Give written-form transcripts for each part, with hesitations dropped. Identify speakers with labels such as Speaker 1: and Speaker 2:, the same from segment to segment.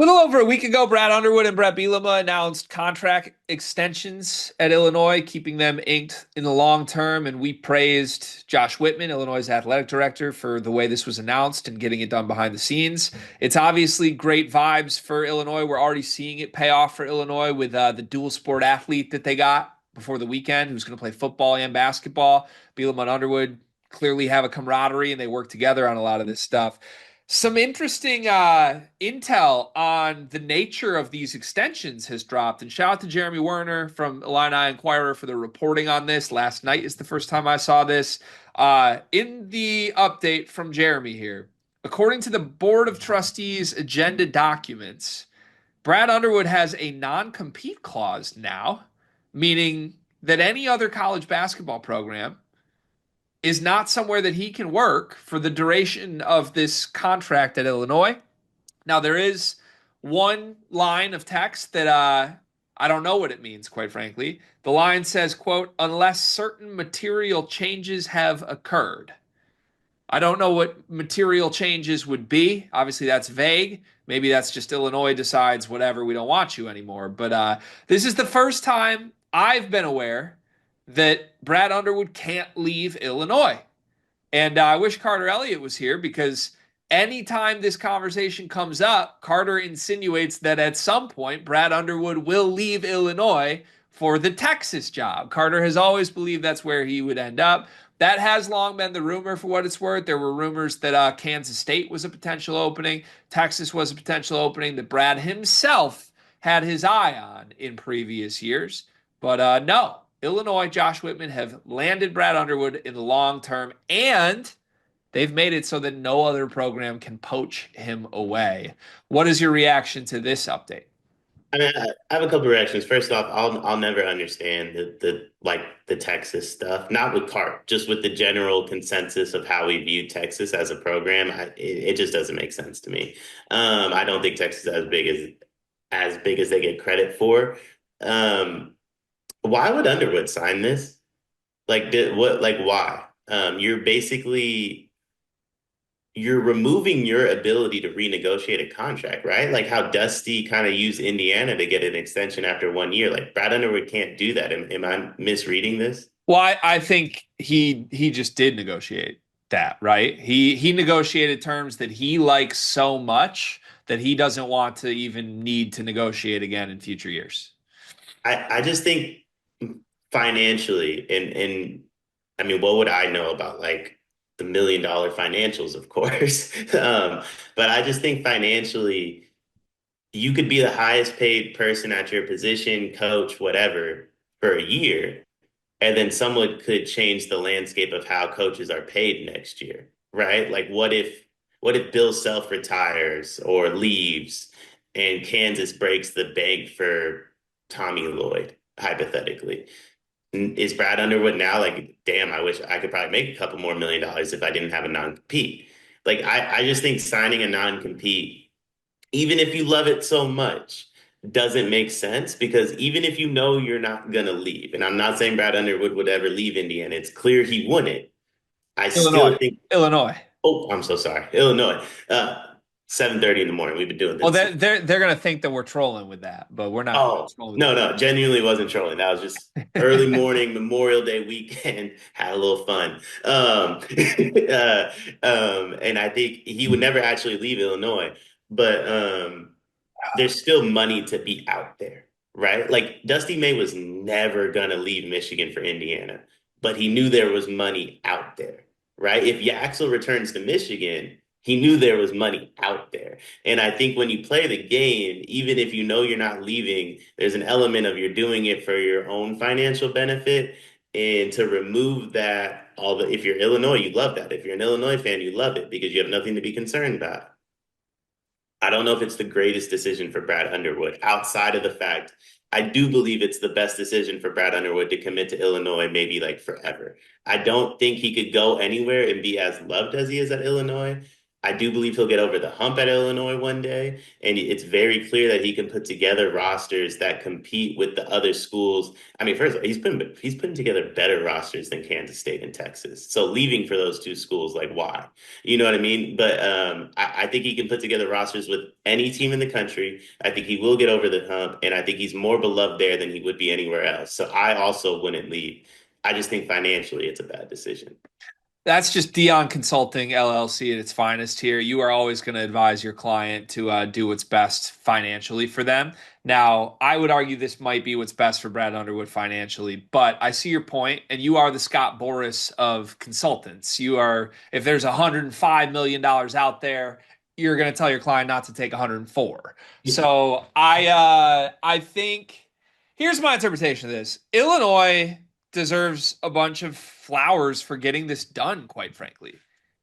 Speaker 1: Little over a week ago, Brad Underwood and Brett Bielema announced contract extensions at Illinois, keeping them inked in the long term. And we praised Josh Whitman, Illinois' athletic director, for the way this was announced and getting it done behind the scenes. It's obviously great vibes for Illinois. We're already seeing it pay off for Illinois with the dual sport athlete that they got before the weekend, who's going to play football and basketball. Bielema and Underwood clearly have a camaraderie and they work together on a lot of this stuff. Some interesting intel on the nature of these extensions has dropped. And shout out to Jeremy Werner from Illini Inquirer for the reporting on this. Last night is the first time I saw this. In the update from Jeremy here, according to the Board of Trustees agenda documents, Brad Underwood has a non-compete clause now, meaning that any other college basketball program is not somewhere that he can work for the duration of this contract at Illinois. Now, there is one line of text that I don't know what it means, quite frankly. The line says, quote, unless certain material changes have occurred. I don't know what material changes would be. Obviously, that's vague. Maybe that's just Illinois decides, whatever, we don't want you anymore. But this is the first time I've been aware that Brad Underwood can't leave Illinois. And I wish Carter Elliott was here because anytime this conversation comes up, Carter insinuates that at some point Brad Underwood will leave Illinois for the Texas job. Carter has always believed that's where he would end up. That has long been the rumor for what it's worth. There were rumors that Kansas State was a potential opening, Texas was a potential opening that Brad himself had his eye on in previous years. But no, Illinois, Josh Whitman have landed Brad Underwood in the long term, and they've made it so that no other program can poach him away. What is your reaction to this update?
Speaker 2: I mean, I have a couple of reactions. First off, I'll never understand the Texas stuff. Not with Cart, just with the general consensus of how we view Texas as a program. It just doesn't make sense to me. I don't think Texas is as big as they get credit for. Um, why would Underwood sign this? Why? You're removing your ability to renegotiate a contract, right? Like how Dusty kind of used Indiana to get an extension after 1 year. Like Brad Underwood can't do that. Am I misreading this?
Speaker 1: Well, I think he just did negotiate that, right? He negotiated terms that he likes so much that he doesn't want to even need to negotiate again in future years.
Speaker 2: I just think financially, and I mean, what would I know about like the $1 million financials, of course. But I just think financially, you could be the highest paid person at your position, coach, whatever, for a year, and then someone could change the landscape of how coaches are paid next year, right? Like what if Bill Self retires or leaves and Kansas breaks the bank for Tommy Lloyd, hypothetically? Is Brad Underwood now like, damn, I wish I could probably make a couple more $1 million if I didn't have a non-compete. Like I just think signing a non-compete, even if you love it so much, doesn't make sense because even if you know you're not gonna leave, and I'm not saying Brad Underwood would ever leave Indiana, it's clear he wouldn't. I
Speaker 1: Illinois.
Speaker 2: still think,
Speaker 1: Illinois.
Speaker 2: oh, I'm so sorry. Illinois. 7:30 in the morning. We've been doing
Speaker 1: Well,
Speaker 2: this.
Speaker 1: they're gonna think that we're trolling with that, but we're not
Speaker 2: Oh,
Speaker 1: trolling with
Speaker 2: no, no, genuinely wasn't trolling. That was just early
Speaker 1: that.
Speaker 2: morning, Memorial Day weekend, had a little fun. And I think he would never actually leave Illinois, but there's still money to be out there, right? Like Dusty May was never gonna leave Michigan for Indiana, but he knew there was money out there, right? If Yaxel returns to Michigan, he knew there was money out there. And I think when you play the game, even if you know you're not leaving, there's an element of you're doing it for your own financial benefit. And to remove that, although if you're Illinois, you love that. If you're an Illinois fan, you love it because you have nothing to be concerned about. I don't know if it's the greatest decision for Brad Underwood outside of the fact I do believe it's the best decision for Brad Underwood to commit to Illinois, maybe like forever. I don't think he could go anywhere and be as loved as he is at Illinois. I do believe he'll get over the hump at Illinois one day, and it's very clear that he can put together rosters that compete with the other schools. I mean, first of all, he's putting together better rosters than Kansas State and Texas. So leaving for those two schools, like why? You know what I mean? But I think he can put together rosters with any team in the country. I think he will get over the hump, and I think he's more beloved there than he would be anywhere else. So I also wouldn't leave. I just think financially it's a bad decision.
Speaker 1: That's just Dion Consulting LLC at its finest here. You are always going to advise your client to do what's best financially for them. Now, I would argue this might be what's best for Brad Underwood financially, but I see your point, and you are the Scott Boras of consultants. You are, if there's $105 million out there, you're going to tell your client not to take 104. So I think here's my interpretation of this. Illinois deserves a bunch of flowers for getting this done, quite frankly.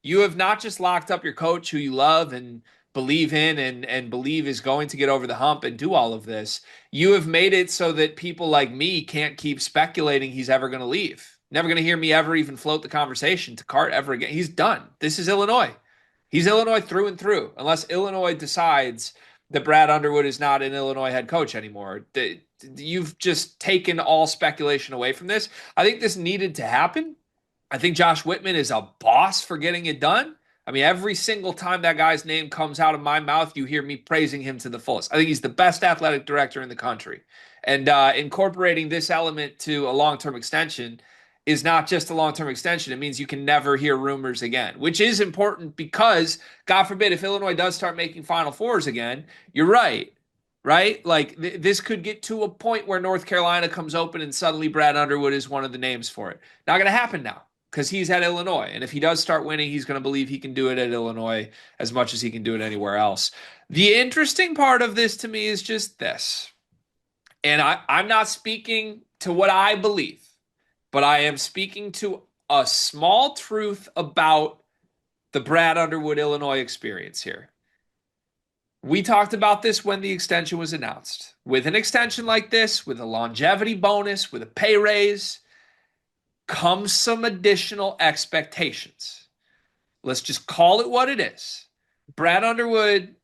Speaker 1: You have not just locked up your coach who you love and believe in and believe is going to get over the hump and do all of this. You have made it so that people like me can't keep speculating he's ever going to leave. Never going to hear me ever even float the conversation to Cart ever again. He's done. This is Illinois. He's Illinois through and through, unless Illinois decides that Brad Underwood is not an Illinois head coach anymore. You've just taken all speculation away from this. I think this needed to happen. I think Josh Whitman is a boss for getting it done. I mean, every single time that guy's name comes out of my mouth, you hear me praising him to the fullest. I think he's the best athletic director in the country. And incorporating this element to a long-term extension is not just a long-term extension. It means you can never hear rumors again, which is important because, God forbid, if Illinois does start making Final Fours again, you're right. Right? Like this could get to a point where North Carolina comes open and suddenly Brad Underwood is one of the names for it. Not going to happen now because he's at Illinois. And if he does start winning, he's going to believe he can do it at Illinois as much as he can do it anywhere else. The interesting part of this to me is just this. And I'm not speaking to what I believe, but I am speaking to a small truth about the Brad Underwood Illinois experience here. We talked about this when the extension was announced. With an extension like this, with a longevity bonus, with a pay raise, comes some additional expectations. Let's just call it what it is. Brad Underwood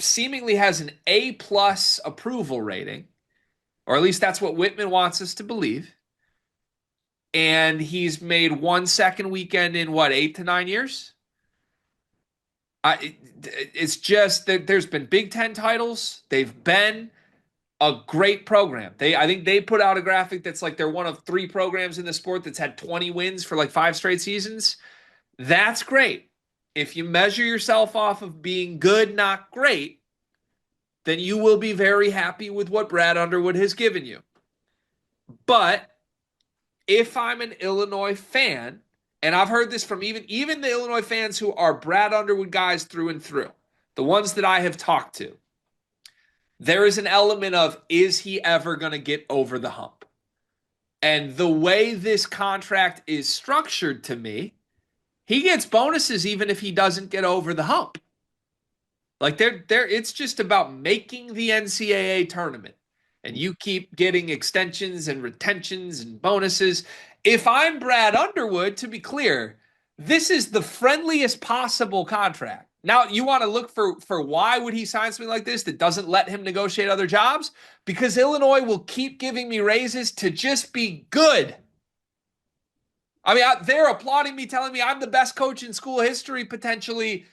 Speaker 1: seemingly has an A plus approval rating, or at least that's what Whitman wants us to believe. And he's made one second weekend in what, 8 to 9 years? It's just that there's been Big Ten titles. They've been a great program. I think they put out a graphic that's like they're one of 3 programs in the sport that's had 20 wins for like 5 straight seasons. That's great. If you measure yourself off of being good, not great, then you will be very happy with what Brad Underwood has given you. But if I'm an Illinois fan, and I've heard this from even the Illinois fans who are Brad Underwood guys through and through, the ones that I have talked to, there is an element of, is he ever going to get over the hump? And the way this contract is structured to me, he gets bonuses even if he doesn't get over the hump. Like it's just about making the NCAA tournament. And you keep getting extensions and retentions and bonuses. If I'm Brad Underwood, to be clear, this is the friendliest possible contract. Now, you want to look for why would he sign something like this that doesn't let him negotiate other jobs? Because Illinois will keep giving me raises to just be good. I mean, they're applauding me, telling me I'm the best coach in school history potentially,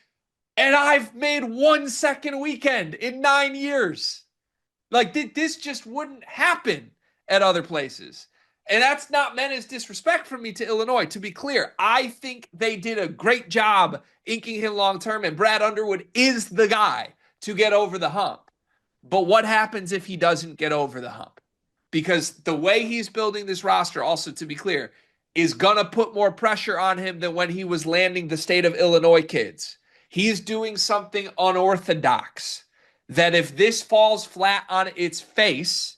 Speaker 1: and I've made one second weekend in 9 years. Like, this just wouldn't happen at other places. And that's not meant as disrespect from me to Illinois. To be clear, I think they did a great job inking him long-term, and Brad Underwood is the guy to get over the hump. But what happens if he doesn't get over the hump? Because the way he's building this roster, also to be clear, is going to put more pressure on him than when he was landing the state of Illinois kids. He's doing something unorthodox that if this falls flat on its face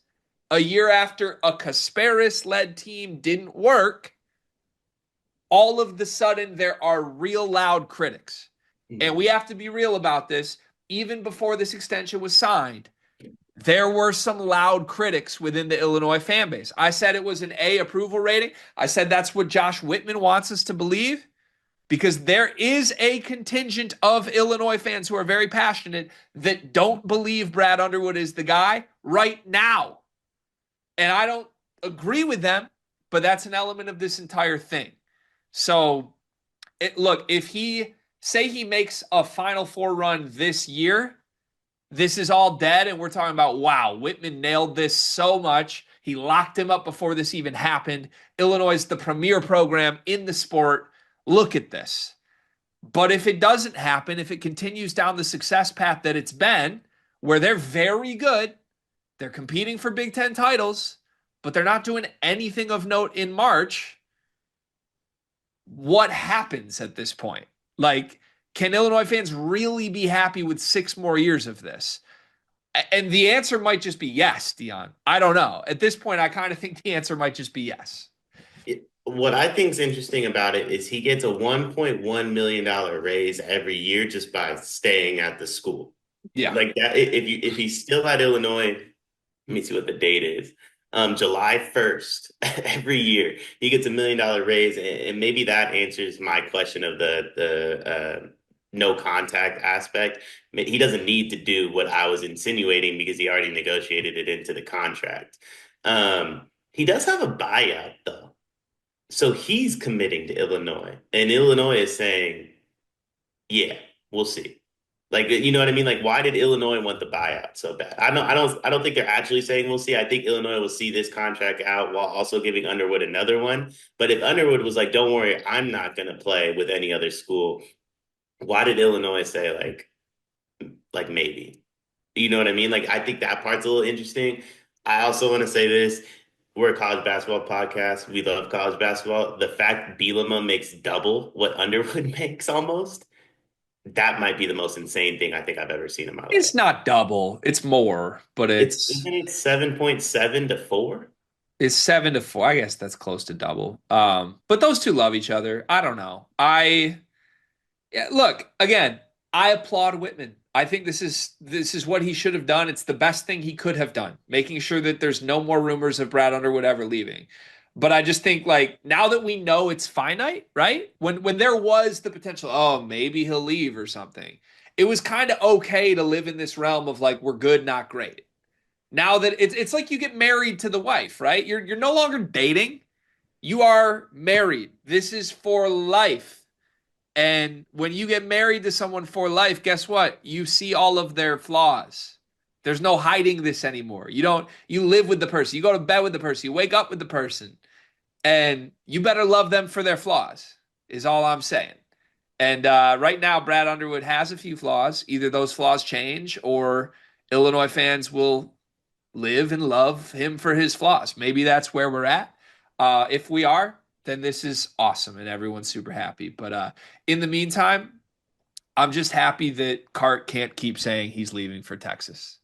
Speaker 1: a year after a Kasparis-led team didn't work, all of the sudden there are real loud critics. And we have to be real about this. Even before this extension was signed, there were some loud critics within the Illinois fan base. I said it was an A approval rating. I said that's what Josh Whitman wants us to believe. because there is a contingent of Illinois fans who are very passionate that don't believe Brad Underwood is the guy right now. And I don't agree with them, but that's an element of this entire thing. So, look, if he say he makes a Final Four run this year, this is all dead, and we're talking about, wow, Whitman nailed this so much. He locked him up before this even happened. Illinois is the premier program in the sport. Look at this. But if it doesn't happen, if it continues down the success path that it's been, where they're very good, they're competing for Big Ten titles, but they're not doing anything of note in March, what happens at this point? Like, can Illinois fans really be happy with 6 more years of this? And the answer might just be yes, Dion. I don't know. At this point, I kind of think the answer might just be yes.
Speaker 2: What I think is interesting about it is he gets a $1.1 million raise every year just by staying at the school.
Speaker 1: Yeah.
Speaker 2: Like that, if he's still at Illinois, let me see what the date is. July 1st, every year he gets $1 million raise, and maybe that answers my question of the no contact aspect. He doesn't need to do what I was insinuating because he already negotiated it into the contract. He does have a buyout though, so he's committing to Illinois, and Illinois is saying, "Yeah, we'll see." Like, you know what I mean? Like, why did Illinois want the buyout so bad? I don't think they're actually saying we'll see. I think Illinois will see this contract out while also giving Underwood another one. But if Underwood was like, "Don't worry, I'm not going to play with any other school," why did Illinois say like maybe? You know what I mean? Like, I think that part's a little interesting. I also want to say this. We're a college basketball podcast. We love college basketball. The fact Bielema makes double what Underwood makes almost, that might be the most insane thing I think I've ever seen in my life.
Speaker 1: It's not double, it's more, but
Speaker 2: It's
Speaker 1: it's
Speaker 2: isn't it 7.7 to 4?
Speaker 1: it's 7 to 4. I guess that's close to double. But those two love each other. I don't know. Yeah, look, again, I applaud Whitman. I think this is what he should have done. It's the best thing he could have done, making sure that there's no more rumors of Brad Underwood ever leaving. But I just think like now that we know it's finite, right? When there was the potential, oh, maybe he'll leave or something. It was kind of okay to live in this realm of like we're good, not great. Now that it's like you get married to the wife, right? You're no longer dating. You are married. This is for life. And when you get married to someone for life, guess what? You see all of their flaws. There's no hiding this anymore. You live with the person. You go to bed with the person. You wake up with the person. And you better love them for their flaws, is all I'm saying. And right now, Brad Underwood has a few flaws. Either those flaws change or Illinois fans will live and love him for his flaws. Maybe that's where we're at. If we are, then this is awesome and everyone's super happy. But in the meantime, I'm just happy that Cart can't keep saying he's leaving for Texas.